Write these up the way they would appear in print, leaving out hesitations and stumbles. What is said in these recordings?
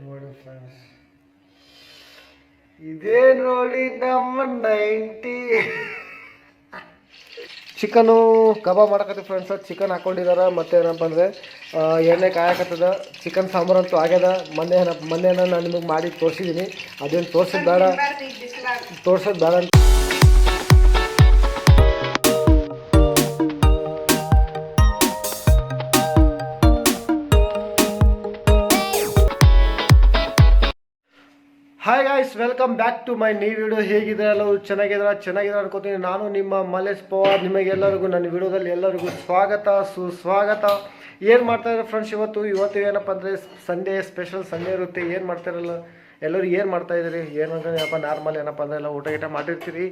ನೋಡಿ ಫ್ರೆಂಡ್ಸ್, ಇದೇ ನೋಡಿ ನಮ್ಮ 90 ಚಿಕನು ಕಬಾಬ್ ಮಾಡಕತ್ತೀವಿ ಫ್ರೆಂಡ್ಸ್. ಚಿಕನ್ ಹಾಕೊಂಡಿದ್ದಾರೆ. ಮತ್ತು ಏನಪ್ಪ ಅಂದರೆ ಎಣ್ಣೆ ಕಾಯಕತ್ತದ. ಚಿಕನ್ ಸಾಂಬಾರು ಅಂತೂ ಆಗ್ಯದ. ಮೊನ್ನೆ ನಾನು ನಿಮಗೆ ಮಾಡಿ ತೋರಿಸಿದ್ದೀನಿ. ಅದೇನು ತೋರ್ಸೋದು ಬೇಡ ಅಂತ hi guys, welcome back to my new video. ಹೇಗಿದ್ರೆ ಎಲ್ಲರೂ ಚೆನ್ನಾಗಿದ್ದಾರೆ ಅನ್ಕೋತೀನಿ. ನಾನು ನಿಮ್ಮ ಮಲೇಶ್ ಪವಾರ್. ನಿಮಗೆಲ್ಲರಿಗೂ ನನ್ನ ವಿಡಿಯೋದಲ್ಲಿ ಎಲ್ಲರಿಗೂ ಸುಸ್ವಾಗತ. ಏನು ಮಾಡ್ತಾಯಿದ್ದಾರೆ ಫ್ರೆಂಡ್ಸ್? ಇವತ್ತು ಏನಪ್ಪ ಅಂದರೆ ಸಂಡೇ ಸ್ಪೆಷಲ್ ಸಂಡೇ ಇರುತ್ತೆ. ಏನು ಮಾಡ್ತಾರಲ್ಲ ಎಲ್ಲರೂ ಏನು ಮಾಡ್ತಾಯಿದ್ದೀರಿ? ಏನಪ್ಪ ನಾರ್ಮಲ್ ಏನಪ್ಪ ಅಂದರೆ ಎಲ್ಲ ಊಟ ಮಾಡಿರ್ತೀರಿ.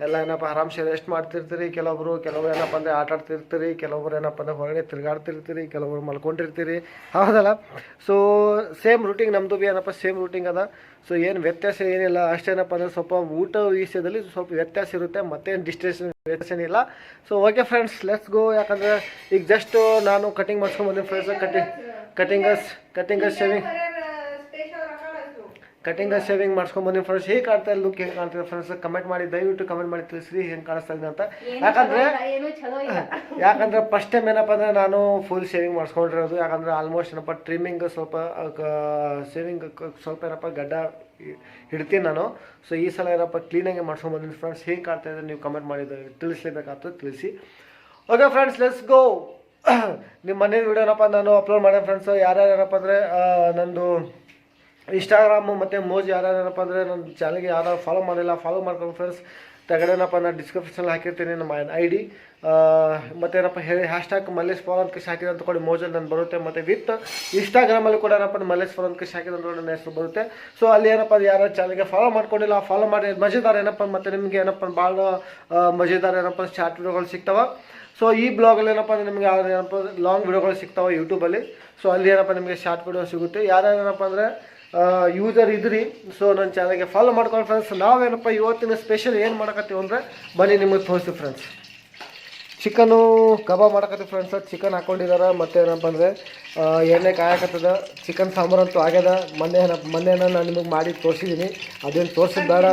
ಎಲ್ಲ ಏನಪ್ಪ ಆರಾಮ್ಸೆ ರೆಸ್ಟ್ ಮಾಡ್ತಿರ್ತೀರಿ. ಕೆಲವರು ಏನಪ್ಪ ಅಂದರೆ ಆಟ ಆಡ್ತಿರ್ತೀರಿ. ಕೆಲವರು ಏನಪ್ಪ ಅಂದರೆ ಹೊರಗಡೆ ತಿರುಗಾಡ್ತಿರ್ತೀರಿ. ಕೆಲವರು ಮಲ್ಕೊಂಡಿರ್ತೀರಿ, ಹೌದಲ್ಲ? ಸೊ ಸೇಮ್ ರೂಟಿಂಗ್ ನಮ್ಮದು ಭೀ ಏನಪ್ಪ ಸೇಮ್ ರೂಟಿಂಗ್ ಅದ. ಸೊ ಏನು ವ್ಯತ್ಯಾಸ ಏನಿಲ್ಲ. ಅಷ್ಟೇನಪ್ಪ ಅಂದರೆ ಸ್ವಲ್ಪ ಊಟ ವಿಷಯದಲ್ಲಿ ಸ್ವಲ್ಪ ವ್ಯತ್ಯಾಸ ಇರುತ್ತೆ. ಮತ್ತೇನು ಡಿಸ್ಟೇಷನ್ ವ್ಯತ್ಯಾಸ ಏನಿಲ್ಲ. So okay friends, let's go. ಯಾಕಂದರೆ ಈಗ ಜಸ್ಟ್ ನಾನು ಕಟಿಂಗ್ ಮಾಡ್ಸ್ಕೊಂಡ್ಬಂದಿನಿ ಫ್ರೆಂಡ್ಸ್. ಕಟಿಂಗ್ ಶೇವಿಂಗ್ ಮಾಡ್ಸ್ಕೊಂಡ್ಬಂದಿನಿ ಫ್ರೆಂಡ್ಸ್. ಹೇಗೆ ಕಾಣ್ತಾ ಇಲ್ಲ, ಲುಕ್ ಹೆಂಗೆ ಕಾಣ್ತಿದೆ ಫ್ರೆಂಡ್ಸ್? ಕಮೆಂಟ್ ಮಾಡಿ, ದಯವಿಟ್ಟು ಕಮೆಂಟ್ ಮಾಡಿ ತಿಳಿಸ್ರಿ ಹೆಂಗೆ ಕಾಣಿಸ್ತಾ ಇದೆ ಅಂತ. ಯಾಕಂದರೆ ಫಸ್ಟ್ ಟೈಮ್ ಏನಪ್ಪ ಅಂದರೆ ನಾನು ಫುಲ್ ಶೇವಿಂಗ್ ಮಾಡಿಸ್ಕೊಂಡಿರೋದು. ಯಾಕಂದರೆ ಆಲ್ಮೋಸ್ಟ್ ಏನಪ್ಪ ಟ್ರಿಮ್ಮಿಂಗ್ ಸ್ವಲ್ಪ ಶೇವಿಂಗ್ ಸ್ವಲ್ಪ ಏನಪ್ಪ ಗಡ್ಡ ಹಿಡ್ತೀನಿ ನಾನು. ಸೊ ಈ ಸಲ ಏನಪ್ಪ ಕ್ಲೀನಾಗಿ ಮಾಡ್ಸ್ಕೊಂಡ್ಬಂದಿನಿ ಫ್ರೆಂಡ್ಸ್. ಹೇಗೆ ಕಾಣ್ತಾ ಇದೆ ನೀವು ಕಮೆಂಟ್ ಮಾಡಿ ತಿಳಿಸ್ಲೇಬೇಕಾಗ್ತದೆ, ತಿಳಿಸಿ. ಓಕೆ ಫ್ರೆಂಡ್ಸ್, ಲೆಟ್ಸ್ ಗೋ. ನಿಮ್ಮ ಮನೆ ವಿಡಿಯೋನಪ್ಪ ನಾನು ಅಪ್ಲೋಡ್ ಮಾಡೇನೆ ಫ್ರೆಂಡ್ಸ್. ಯಾರ್ಯಾರಪ್ಪ ಅಂದರೆ ನಂದು ಇನ್ಸ್ಟಾಗ್ರಾಮು ಮತ್ತು ಮೋಜ್ ಯಾರ್ಯಾರಪ್ಪ ಅಂದರೆ ನನ್ನ ಚಾನಲ್ಗೆ ಯಾರು ಫಾಲೋ ಮಾಡಿಲ್ಲ, ಫಾಲೋ ಮಾಡ್ಕೊಂಡು ಫ್ರೆಂಡ್ಸ್. ತೆಗಡೆನಪ್ಪ ನಾನು ಡಿಸ್ಕ್ರಿಪ್ಷನಲ್ಲಿ ಹಾಕಿರ್ತೀನಿ ನಮ್ಮ ID. ಮತ್ತೇನಪ್ಪ ಹೇಳಿ ಹ್ಯಾಶ್ಟ್ಯಾಗ್ ಮಲ್ಲೇಶ್ ಪವಾರ್ ಅಂತ ಹಾಕಿದ್ರೆ ಅಂತ ಕೊಡಿ, ಮೋಜಲ್ಲಿ ನಾನು ಬರುತ್ತೆ. ಮತ್ತು ವಿತ್ ಇನ್ಸ್ಟಾಗ್ರಾಮಲ್ಲಿ ಕೂಡ ಏನಪ್ಪ ಮಲ್ಲೇಶ್ ಪವಾರ್ ಅಂತ ಹಾಕಿದ್ರೆ ಅಂತ ನನ್ನ ಹೆಸರು ಬರುತ್ತೆ. ಸೊ ಅಲ್ಲಿ ಏನಪ್ಪ ಯಾರು ಚಾನಲ್ಗೆ ಫಾಲೋ ಮಾಡ್ಕೊಂಡಿಲ್ಲ, ಫಾಲೋ ಮಾಡಿ. ಮಜೆದಾರ್ ಏನಪ್ಪ, ಮತ್ತು ನಿಮಗೆ ಏನಪ್ಪ ಭಾಳ ಮಜೆದಾರ್ ಏನಪ್ಪ ಶಾರ್ಟ್ ವಿಡಿಯೋಗಳು ಸಿಗ್ತಾವೆ. ಸೊ ಈ ಬ್ಲಾಗಲ್ಲಿ ಏನಪ್ಪ ಅಂದರೆ ನಿಮಗೆ ಯಾರು ಏನಪ್ಪ ಲಾಂಗ್ ವಿಡಿಯೋಗಳು ಸಿಗ್ತಾವೆ ಯೂಟ್ಯೂಬಲ್ಲಿ. ಸೊ ಅಲ್ಲಿ ಏನಪ್ಪ ನಿಮಗೆ ಶಾರ್ಟ್ ವಿಡಿಯೋ ಸಿಗುತ್ತೆ. ಯಾರ್ಯಾರು ಏನಪ್ಪ ಅಂದರೆ ಯೂಸರ್ ಇದ್ರಿ, ಸೊ ನನ್ನ ಚಾನಲ್ಗೆ ಫಾಲೋ ಮಾಡ್ಕೊಂಡು ಫ್ರೆಂಡ್ಸ್. ನಾವೇನಪ್ಪ ಇವತ್ತಿನ ಸ್ಪೆಷಲ್ ಏನು ಮಾಡಕತ್ತೀವಿ ಅಂದರೆ ಬನ್ನಿ ನಿಮಗೆ ತೋರಿಸ್ತೀವಿ ಫ್ರೆಂಡ್ಸ್. ಚಿಕನು ಕಬಾಬ್ ಮಾಡಕತ್ತೀವಿ ಫ್ರೆಂಡ್ಸ್. ಚಿಕನ್ ಹಾಕೊಂಡಿದ್ದಾರೆ. ಮತ್ತು ಏನಪ್ಪ ಅಂದರೆ ಎಣ್ಣೆ ಕಾಯಕತ್ತದ. ಚಿಕನ್ ಸಾಂಬಾರು ಅಂತೂ ಆಗ್ಯದ. ಮೊನ್ನೆ ನಾನು ನಿಮಗೆ ಮಾಡಿ ತೋರಿಸಿದ್ದೀನಿ. ಅದೇನು ತೋರ್ಸೋದು ಬೇಡ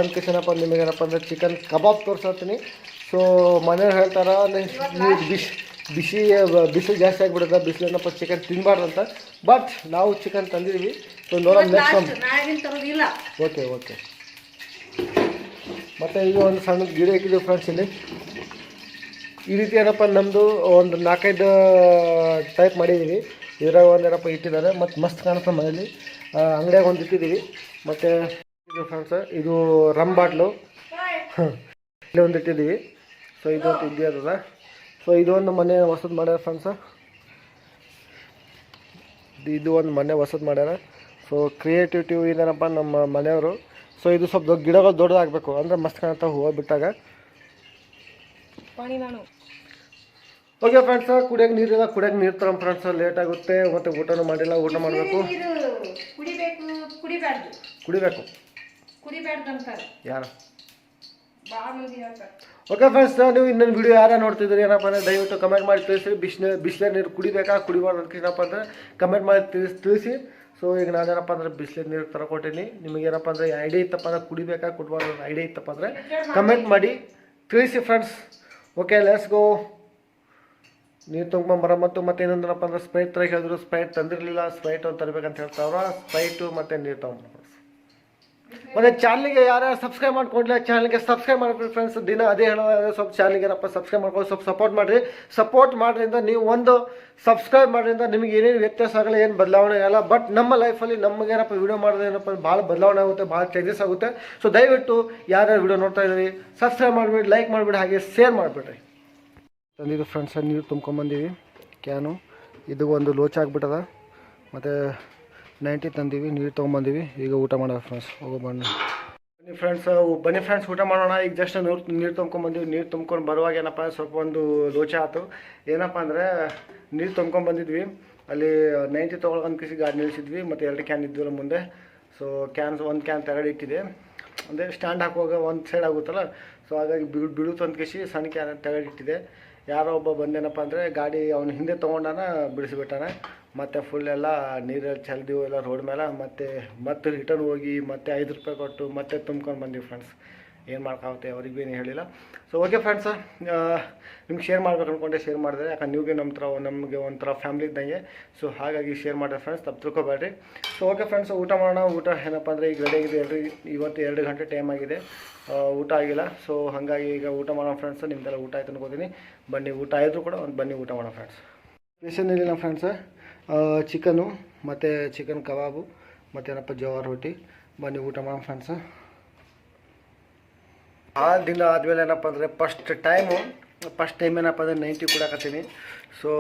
ಅಂತ ನಿಮಗೇನಪ್ಪ ಅಂದರೆ ಚಿಕನ್ ಕಬಾಬ್ ತೋರಿಸ್ತೀನಿ. ಸೊ ಮನೆಯವ್ರು ಹೇಳ್ತಾರೆ ನೀವು ಬಿಸಿಲು ಜಾಸ್ತಿ ಆಗಿಬಿಡುತ್ತೆ, ಬಿಸಿಲು ಏನಪ್ಪ ಚಿಕನ್ ತಿನ್ನಬಾರ್ದು ಅಂತ. ಬಟ್ ನಾವು ಚಿಕನ್ ತಂದಿದ್ದೀವಿ. ಸೊ ನೋಡೋಣ ನೆಕ್ಸ್ಟ್. ಓಕೆ. ಮತ್ತು ಈಗ ಒಂದು ಸಣ್ಣ ಗಿಡ ಇಟ್ಟಿದ್ದೀವಿ ಫ್ರೆಂಡ್ಸ್. ಇಲ್ಲಿ ಈ ರೀತಿ ಏನಪ್ಪ ನಮ್ಮದು ಒಂದು 4-5 ಟೈಪ್ ಮಾಡಿದ್ದೀವಿ. ಇದ್ರಾಗ ಒಂದು ಏನಪ್ಪ ಇಟ್ಟಿದ್ದಾರೆ. ಮತ್ತು ಮಸ್ತ್ ಕಾಣುತ್ತೆ ಮನೇಲಿ. ಅಂಗಡಿಯಾಗ ಒಂದು ಇಟ್ಟಿದ್ದೀವಿ. ಮತ್ತು ಇದು ಫ್ರೆಂಡ್ಸ್, ಇದು ರಮ್ ಬಾಟ್ಲು ಇಲ್ಲಿ ಒಂದು ಇಟ್ಟಿದ್ದೀವಿ. ಸೊ ಇದು ಒಂದು ಇದ್ದೇ ಅದದ. ಸೊ ಇದು ಒಂದು ಮನೆ ಹೊಸದು ಮಾಡ್ಯಾರ ಫ್ರೆಂಡ್ಸ. ಇದು ಒಂದು ಮನೆ ಹೊಸದು ಮಾಡ್ಯಾರ. ಸೊ ಕ್ರಿಯೇಟಿವಿಟಿ ಇದೇನಪ್ಪ ನಮ್ಮ ಮನೆಯವರು. ಸೊ ಇದು ಸ್ವಲ್ಪ ಗಿಡಗಳು ದೊಡ್ಡದಾಗಬೇಕು ಅಂದರೆ ಮಸ್ತ್ ಕಾಣುತ್ತೆ ಹೂವು ಬಿಟ್ಟಾಗ. ಓಕೆ ಫ್ರೆಂಡ್ಸ್, ಕುಡಿಯೋಕೆ ನೀರಿಲ್ಲ, ಕುಡಿಯೋಕೆ ನೀರು ತಗೊಂಡು ಫ್ರೆಂಡ್ಸ್. ಲೇಟ್ ಆಗುತ್ತೆ. ಮತ್ತು ಊಟನೂ ಮಾಡಿಲ್ಲ, ಊಟ ಮಾಡಬೇಕು. ಕುಡಿಬೇಕು ಯಾರು? ಓಕೆ ಫ್ರೆಂಡ್ಸ್, ನೀವು ಇನ್ನೊಂದು ವಿಡಿಯೋ ಯಾರು ನೋಡ್ತಿದ್ದೀರಿ ಏನಪ್ಪ ಅಂದರೆ ದಯವಿಟ್ಟು ಕಮೆಂಟ್ ಮಾಡಿ ತಿಳಿಸಿ. ಬಿಸಿಲೇ ನೀರು ಕುಡಿಬೇಕಾ ಕುಡಿಬಾರ್ದು ಅಂತ ಏನಪ್ಪ ಅಂದರೆ ಕಮೆಂಟ್ ಮಾಡಿ ತಿಳಿಸಿ. ಸೊ ಈಗ ನಾನೇನಪ್ಪ ಅಂದರೆ ಬಿಸಿಲೇ ನೀರು ತರಕೊಟ್ಟೀನಿ. ನಿಮಗೇನಪ್ಪ ಅಂದರೆ ಐಡಿಯಾ ಇತ್ತಪ್ಪ ಅಂದರೆ ಕುಡಿಬೇಕಾ ಕುಡಿಬಾರ್ದು ಐಡಿಯಾ ಇತ್ತಪ್ಪ ಅಂದರೆ ಕಮೆಂಟ್ ಮಾಡಿ ತಿಳಿಸಿ ಫ್ರೆಂಡ್ಸ್. Okay, let's go. ನೀರು ತುಂಬ್ಕೊಂಬರ. ಮತ್ತು ಇನ್ನೊಂದನಪ್ಪ ಅಂದರೆ ಸ್ಪ್ರೈಟ್ ತರ ಹೇಳಿದ್ರು. ಸ್ಪ್ರೈಟ್ ತಂದಿರಲಿಲ್ಲ. ಸ್ಪ್ರೈಟ್ ಒಂದು ತರಬೇಕಂತ ಹೇಳ್ತಾವ್ರ. ಸ್ಪ್ರೈಟು ಮತ್ತು ನೀರು ತೊಗೊಂಬರ. ಮತ್ತು ಚಾನಲ್ಗೆ ಯಾರ್ಯಾರು ಸಬ್ಸ್ಕ್ರೈಬ್ ಮಾಡ್ಕೊಂಡಿಲ್ಲ ಚಾನಲ್ಗೆ ಸಬ್ಸ್ಕ್ರೈಬ್ ಮಾಡ್ಬಿಡಿ ಫ್ರೆಂಡ್ಸ್. ದಿನ ಅದೇ ಹೇಳೋದು, ಸ್ವಲ್ಪ ಚಾನಲ್ಗೆ ಏನಪ್ಪ ಸಬ್ಸ್ಕ್ರೈಬ್ ಮಾಡ್ಕೊಂಡು ಸ್ವಲ್ಪ ಸಪೋರ್ಟ್ ಮಾಡಿರಿಂದ ನೀವು ಒಂದು ಸಬ್ಸ್ಕ್ರೈಬ್ ಮಾಡೋದ್ರಿಂದ ನಿಮಗೆ ಏನೇನು ವ್ಯತ್ಯಾಸ ಆಗಲ್ಲ, ಏನು ಬದಲಾವಣೆ ಆಗಲ್ಲ. ಬಟ್ ನಮ್ಮ ಲೈಫಲ್ಲಿ ನಮಗೇನಪ್ಪ ವಿಡಿಯೋ ಮಾಡೋದು ಏನಪ್ಪ ಭಾಳ ಬದಲಾವಣೆ ಆಗುತ್ತೆ, ಭಾಳ ಚೇಂಜಸ್ ಆಗುತ್ತೆ. ಸೊ ದಯವಿಟ್ಟು ಯಾರ್ಯಾರು ವಿಡಿಯೋ ನೋಡ್ತಾ ಇದ್ದೀರಿ ಸಬ್ಸ್ಕ್ರೈಬ್ ಮಾಡಿಬಿಡಿ, ಲೈಕ್ ಮಾಡಿಬಿಡಿ, ಹಾಗೆ ಶೇರ್ ಮಾಡಿಬಿಡ್ರಿ. ತಂದಿದ್ದು ಫ್ರೆಂಡ್ಸ್, ನೀರು ತುಂಬ್ಕೊಂಬಂದೀವಿ ಕ್ಯಾನು. ಇದು ಒಂದು ಲೋಚ ಆಗಿಬಿಟ್ಟದ. ಮತ್ತು 90 ತಂದೀವಿ, ನೀರು ತೊಗೊಂಬಂದೀವಿ. ಈಗ ಊಟ ಮಾಡೋದು ಫ್ರೆಂಡ್ಸ್. ಬನ್ನಿ ಫ್ರೆಂಡ್ಸ್ ಊಟ ಮಾಡೋಣ. ಈಗ ಜಸ್ಟ್ ನೀರು ತುಂಬ್ಕೊಂಬಂದೀವಿ. ನೀರು ತುಂಬ್ಕೊಂಡು ಬರುವಾಗ ಏನಪ್ಪ ಸ್ವಲ್ಪ ಒಂದು ಲೋಚ ಆಯ್ತು. ಏನಪ್ಪ ಅಂದರೆ ನೀರು ತುಂಬ್ಕೊಂಬಂದಿದ್ವಿ. ಅಲ್ಲಿ 90 ತೊಗೊಳೊಂದು ಕಿಸಿ ಗಾಡಿ ನಿಲ್ಲಿಸಿದ್ವಿ. ಮತ್ತು 2 ಕ್ಯಾನ್ ಇದ್ವಲ್ಲ ಮುಂದೆ. ಸೊ ಒಂದು ಕ್ಯಾನ್ ತೆಗಡೆ ಇಟ್ಟಿದೆ. ಅಂದರೆ ಸ್ಟ್ಯಾಂಡ್ ಹಾಕುವಾಗ ಒಂದು ಸೈಡ್ ಆಗುತ್ತಲ್ಲ. ಸೊ ಹಾಗಾಗಿ ಬಿಡುತ್ತೊಂದು ಕಿಸಿ ಸಣ್ಣ ಕ್ಯಾನ್ ತೆಗಡೆ ಇಟ್ಟಿದೆ. ಯಾರೋ ಒಬ್ಬ ಬಂದೇನಪ್ಪ ಅಂದರೆ ಗಾಡಿ ಅವನು ಹಿಂದೆ ತೊಗೊಂಡಾನ ಬಿಡಿಸಿಬಿಟ್ಟಾನೆ. ಮತ್ತು ಫುಲ್ ಎಲ್ಲ ನೀರಲ್ಲಿ ಚೆಲ್ದಿವು ಎಲ್ಲ ರೋಡ್ ಮೇಲೆ, ಮತ್ತೆ ರಿಟರ್ನ್ ಹೋಗಿ ಮತ್ತೆ 5 ರೂಪಾಯಿ ಕೊಟ್ಟು ಮತ್ತೆ ತುಂಬ್ಕೊಂಡು ಬಂದೀವಿ ಫ್ರೆಂಡ್ಸ್. ಏನು ಮಾಡೋಕ್ಕಾಗುತ್ತೆ, ಅವ್ರಿಗೆ ಭೀ ಏನು ಹೇಳಿಲ್ಲ. ಸೊ ಓಕೆ ಫ್ರೆಂಡ್ಸ್, ನಿಮ್ಗೆ ಶೇರ್ ಮಾಡ್ಬೇಕು ಅಂದ್ಕೊಂಡೆ ಶೇರ್ ಮಾಡಿದ್ರೆ, ಯಾಕಂದ್ರೆ ನೀವು ಭೀ ನಮಗೆ ಒಂಥರ ಫ್ಯಾಮಿಲಿ ಇದ್ದಂಗೆ. ಸೊ ಹಾಗಾಗಿ ಶೇರ್ ಮಾಡಿದೆ ಫ್ರೆಂಡ್ಸ್, ತಪ್ಪು ತಿಳ್ಕೊಬೇಡ್ರಿ. ಸೊ ಓಕೆ ಫ್ರೆಂಡ್ಸ್, ಊಟ ಮಾಡೋಣ. ಊಟ ಏನಪ್ಪ ಅಂದರೆ ಈಗ ರೆಡಿ ಆಗಿದೆ ಇವತ್ತು 2 ಗಂಟೆ ಟೈಮ್ ಆಗಿದೆ, ಊಟ ಆಗಿಲ್ಲ. ಸೊ ಹಾಗಾಗಿ ಈಗ ಊಟ ಮಾಡೋಣ ಫ್ರೆಂಡ್ಸ್. ನಿಮ್ದೆಲ್ಲ ಊಟ ಆಯ್ತು ಅನ್ಕೋತೀನಿ. ಬನ್ನಿ, ಊಟ ಆಯಿತು ಕೂಡ ಬನ್ನಿ ಊಟ ಮಾಡೋಣ ಫ್ರೆಂಡ್ಸ್. ಸ್ಪೆಷಲ್ ಏನಿಲ್ಲ ಫ್ರೆಂಡ್ಸ್, ಚಿಕನ್ನು ಮತ್ತು ಚಿಕನ್ ಕಬಾಬು ಮತ್ತು ಏನಪ್ಪ ಜವಾರ್ ರೊಟ್ಟಿ. ಬನ್ನಿ ಊಟ ಮಾಡೋಣ ಫ್ರೆಂಡ್ಸ್. 6 ದಿನ ಆದಮೇಲೆ ಏನಪ್ಪ ಅಂದರೆ ಫಸ್ಟ್ ಟೈಮ್ ಏನಪ್ಪ ಅಂದರೆ 90 ಕೊಡಕತ್ತೀನಿ. ಸೊ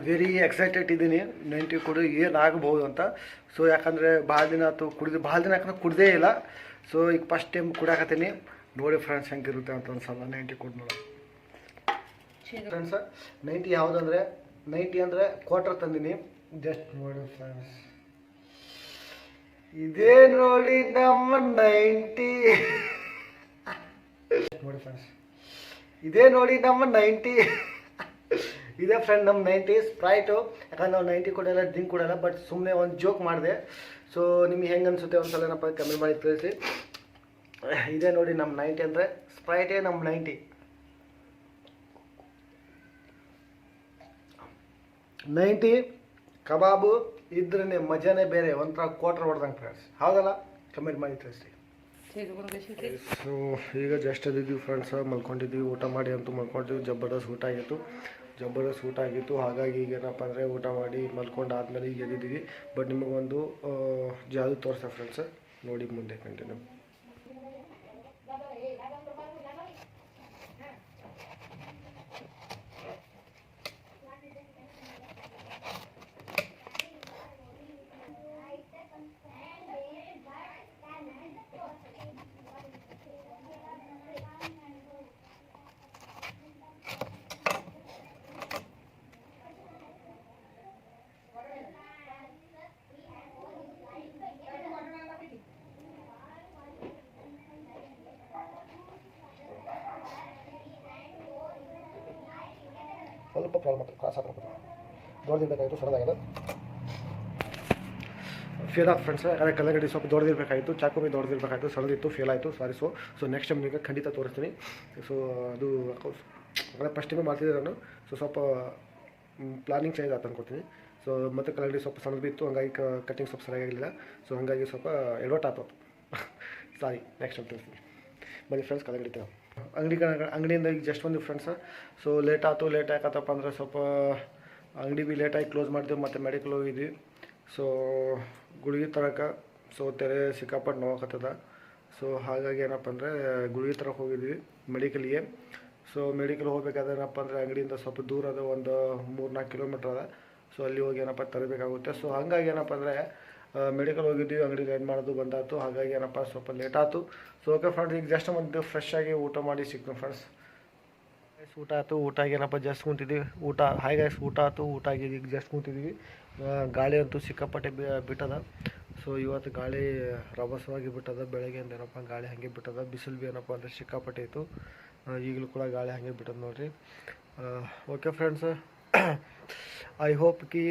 ವೆರಿ ಎಕ್ಸೈಟೆಡ್ ಇದ್ದೀನಿ 90 ಕೊಡು ಏನಾಗಬಹುದು ಅಂತ. ಸೊ ಯಾಕಂದರೆ ಭಾಳ ದಿನ ಯಾಕಂದ್ರೆ ಕುಡ್ದೇ ಇಲ್ಲ. ಸೊ ಈಗ ಫಸ್ಟ್ ಟೈಮ್ ಕುಡಕತ್ತೀನಿ. ನೋಡಿ ಫ್ರೆಂಡ್ಸ್ ಹೆಂಗಿರುತ್ತೆ ಅಂತ ಒಂದ್ಸಲ 90 ಕೊಡು ನೋಡಿ ಫ್ರೆಂಡ್ಸ್. 90 ಯಾವುದಂದರೆ 90 ಅಂದರೆ ಕ್ವಾರ್ಟರ್ ತಂದೀನಿ. ಜಸ್ಟ್ ನೋಡಿ ಫ್ರೆಂಡ್ಸ್, ಇದೇ ನೋಡಿ ನಮ್ಮ 90. ನೋಡಿ ಫ್ರೆಂಡ್ಸ್, ಇದೇ ನೋಡಿ ನಮ್ಮ 90. ಇದೇ ಫ್ರೆಂಡ್ ನಮ್ಮ 90 ಸ್ಪ್ರೈಟು. ಯಾಕಂದ್ರೆ ನಾವು 90 ಕೊಡಲ್ಲ, ಡ್ರಿಂಕ್ ಕೊಡಲ್ಲ, ಬಟ್ ಸುಮ್ಮನೆ ಒಂದು ಜೋಕ್ ಮಾಡಿದೆ. ಸೊ ನಿಮಗೆ ಹೆಂಗೆ ಅನಿಸುತ್ತೆ ಒಂದ್ಸಲ ಏನಪ್ಪ ಕಮೆಂಟ್ ಮಾಡಿ ತಿಳಿಸಿ. ಇದೇ ನೋಡಿ ನಮ್ಮ 90 ಅಂದರೆ ಸ್ಪ್ರೈಟೇ ನಮ್ಮ 90. 90 ಕಬಾಬು ಇದ್ರೇ ಮಜಾನೇ ಬೇರೆ, ಒಂಥರ ಕ್ವಾರ್ಟರ್ ಹೊಡೆದಂಗೆ ಫ್ರೆಂಡ್ಸ್. ಹೌದಲ್ಲ? ಕಮೆಂಟ್ ಮಾಡಿ ತಿಳಿಸಿ. ಸೊ ಈಗ ಜಸ್ಟ್ ಎದ್ದಿದ್ದೀವಿ ಫ್ರೆಂಡ್ಸ್, ಮಲ್ಕೊಂಡಿದ್ದೀವಿ. ಊಟ ಮಾಡಿ ಅಂತೂ ಮಲ್ಕೊಂಡಿದ್ದೀವಿ. ಜಬರ್ದಸ್ತ್ ಊಟ ಆಗಿತ್ತು. ಹಾಗಾಗಿ ಈಗ ಏನಪ್ಪ ಅಂದರೆ ಊಟ ಮಾಡಿ ಮಲ್ಕೊಂಡಾದ್ಮೇಲೆ ಈಗ ಎದ್ದಿದ್ದೀವಿ. ಬಟ್ ನಿಮಗೊಂದು ಜಾದು ತೋರಿಸ ಫ್ರೆಂಡ್ಸ್, ನೋಡಿ ಮುಂದೆ ಕಂಟಿನ್ಯೂ. ಸ್ವಲ್ಪ ಪ್ರಾಬ್ಲಮ್ ಆಗ್ತದೆ, ಕ್ರಾಸ್ ಆಗ್ತದೆ. ದೊಡ್ಡದಿರಬೇಕಾಗಿತ್ತು, ಸಣ್ಣದಾಗಿದೆ. ಫೇಲ್ ಆಯ್ತು ಫ್ರೆಂಡ್ಸ್. ಯಾಕಂದರೆ ಕಲ್ಲಂಗಡಿ ಸ್ವಲ್ಪ ದೊಡ್ಡದಿರಬೇಕಾಗಿತ್ತು, ಚಾಕು ಭೀ ದೊಡ್ಡದಿರಬೇಕಾಗಿತ್ತು, ಸಣ್ಣದಿತ್ತು, ಫೇಲ್ ಆಯಿತು. ಸಾರಿ. ಸೊ ನೆಕ್ಸ್ಟ್ ಟೈಮ್ ನಿಮಗೆ ಖಂಡಿತ ತೋರಿಸ್ತೀನಿ. ಸೊ ಅದು ಫಸ್ಟ್ ಟೈಮೇ ಮಾಡ್ತಿದ್ದೆ ನಾನು. ಸೊ ಸ್ವಲ್ಪ ಪ್ಲಾನಿಂಗ್ ಚೇಂಜ್ ಆಯ್ತು ಅನ್ಕೋತೀನಿ. ಸೊ ಮತ್ತು ಕಲ್ಲಂಗಡಿ ಸ್ವಲ್ಪ ಸಣ್ಣದು ಬಿತ್ತು, ಹಂಗಾಗಿ ಕಟ್ಟಿಂಗ್ ಸ್ವಲ್ಪ ಸರಿಯಾಗಿರಲಿಲ್ಲ. ಸೊ ಹಾಗಾಗಿ ಸ್ವಲ್ಪ ಎಡವಟ್ ಆಯ್ತು. ಸಾರಿ, ನೆಕ್ಸ್ಟ್ ಟೈಮ್ ತೋರಿಸ್ತೀನಿ. ಬನ್ನಿ ಫ್ರೆಂಡ್ಸ್, ಕಲ್ಲಂಗಡಿ ತಗೋ ಅಂಗಡಿಯಿಂದ ಈಗ ಜಸ್ಟ್ ಬಂದು ಫ್ರೆಂಡ್ಸ್. ಸೊ ಲೇಟ್ ಯಾಕತ್ತಪ್ಪ ಅಂದರೆ ಸ್ವಲ್ಪ ಅಂಗಡಿ ಭೀ ಲೇಟಾಗಿ ಕ್ಲೋಸ್ ಮಾಡಿದ್ವಿ. ಮತ್ತು ಮೆಡಿಕಲ್ ಹೋಗಿದ್ವಿ. ಸೊ ಗುಳಿಗೆ ತರಕ್ಕೆ ಸೊ ತೆರೆ ಸಿಕ್ಕಾಪಟ್ಟು ನೋವಾಕತ್ತದ. ಸೊ ಹಾಗಾಗಿ ಏನಪ್ಪ ಅಂದರೆ ಗುಳಿಗೆ ತರಕ್ಕೆ ಹೋಗಿದ್ವಿ ಮೆಡಿಕಲ್ಗೆ. ಸೊ ಮೆಡಿಕಲ್ ಹೋಗ್ಬೇಕಾದ್ರೆ ಏನಪ್ಪ ಅಂದರೆ ಅಂಗಡಿಯಿಂದ ಸ್ವಲ್ಪ ದೂರ ಅದ, ಒಂದು 3-4 ಕಿಲೋಮೀಟ್ರ್ ಅದ. ಸೊ ಅಲ್ಲಿ ಹೋಗಿ ಏನಪ್ಪ ತರಬೇಕಾಗುತ್ತೆ. ಸೊ ಹಾಗಾಗಿ ಏನಪ್ಪ ಅಂದರೆ ಮೆಡಿಕಲ್ ಹೋಗಿದ್ವಿ, ಅಂಗಡಿಗೆ ಏನು ಮಾಡೋದು ಬಂದಾಯ್ತು. ಹಾಗಾಗಿ ಏನಪ್ಪ ಸ್ವಲ್ಪ ಲೇಟ್ ಆಯಿತು. ಸೊ ಓಕೆ ಫ್ರೆಂಡ್ಸ್, ಈಗ ಜಸ್ಟ್ ಒಂದು ಫ್ರೆಶ್ ಆಗಿ ಊಟ ಮಾಡಿ ಸಿಕ್ತು ಫ್ರೆಂಡ್ಸ್. ಊಟ ಆಯಿತು. ಊಟ ಆಗಿ ಏನಪ್ಪ ಜಸ್ಟ್ ಕುಂತಿದ್ವಿ. ಹಾಯ್ ಗೈಸ್, ಊಟ ಆಯಿತು. ಊಟ ಆಗಿ ಈಗ ಜಸ್ಟ್ ಕುಂತಿದ್ವಿ. ಗಾಳಿ ಅಂತೂ ಸಿಕ್ಕಾಪಟ್ಟೆ ಬಿಟ್ಟದ. ಸೊ ಇವತ್ತು ಗಾಳಿ ರಭಸವಾಗಿ ಬಿಟ್ಟದ. ಬೆಳಗ್ಗೆಯಿಂದ ಏನಪ್ಪ ಗಾಳಿ ಹಾಗೆ ಬಿಟ್ಟದ. ಬಿಸಿಲು ಭೀ ಏನಪ್ಪ ಅಂದರೆ ಸಿಕ್ಕಾಪಟ್ಟೆ ಇತ್ತು. ಈಗಲೂ ಕೂಡ ಗಾಳಿ ಹಾಗೆ ಬಿಟ್ಟದ ನೋಡಿರಿ. ಓಕೆ ಫ್ರೆಂಡ್ಸ್, ಐ ಹೋಪ್ ಕಿ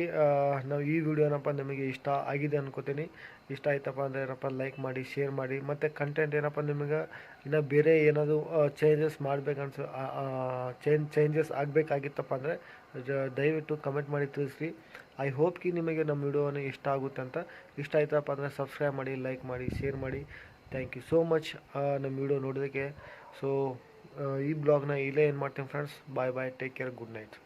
ನಾವು ಈ ವಿಡಿಯೋ ಏನಪ್ಪ ನಿಮಗೆ ಇಷ್ಟ ಆಗಿದೆ ಅನ್ಕೋತೀನಿ. ಇಷ್ಟ ಆಯ್ತಪ್ಪ ಅಂದರೆ ಏನಪ್ಪ ಲೈಕ್ ಮಾಡಿ, ಶೇರ್ ಮಾಡಿ. ಮತ್ತು ಕಂಟೆಂಟ್ ಏನಪ್ಪ ನಿಮಗೆ ಇನ್ನು ಬೇರೆ ಏನಾದರೂ ಚೇಂಜಸ್ ಚೇಂಜಸ್ ಆಗಬೇಕಾಗಿತ್ತಪ್ಪ ಅಂದರೆ ದಯವಿಟ್ಟು ಕಮೆಂಟ್ ಮಾಡಿ ತಿಳಿಸ್ರಿ. ಐ ಹೋಪ್ ಕಿ ನಿಮಗೆ ನಮ್ಮ ವಿಡಿಯೋನ ಇಷ್ಟ ಆಗುತ್ತೆ ಅಂತ. ಇಷ್ಟ ಆಯ್ತಪ್ಪ ಅಂದರೆ ಸಬ್ಸ್ಕ್ರೈಬ್ ಮಾಡಿ, ಲೈಕ್ ಮಾಡಿ, ಶೇರ್ ಮಾಡಿ. ಥ್ಯಾಂಕ್ ಯು ಸೋ ಮಚ್ ನಮ್ಮ ವಿಡಿಯೋ ನೋಡೋದಕ್ಕೆ. ಸೊ ಈ ಬ್ಲಾಗ್ನ ಇಲ್ಲೇ ಏನು ಮಾಡ್ತೀನಿ ಫ್ರೆಂಡ್ಸ್. ಬಾಯ್, ಟೇಕ್ ಕೇರ್, ಗುಡ್ ನೈಟ್.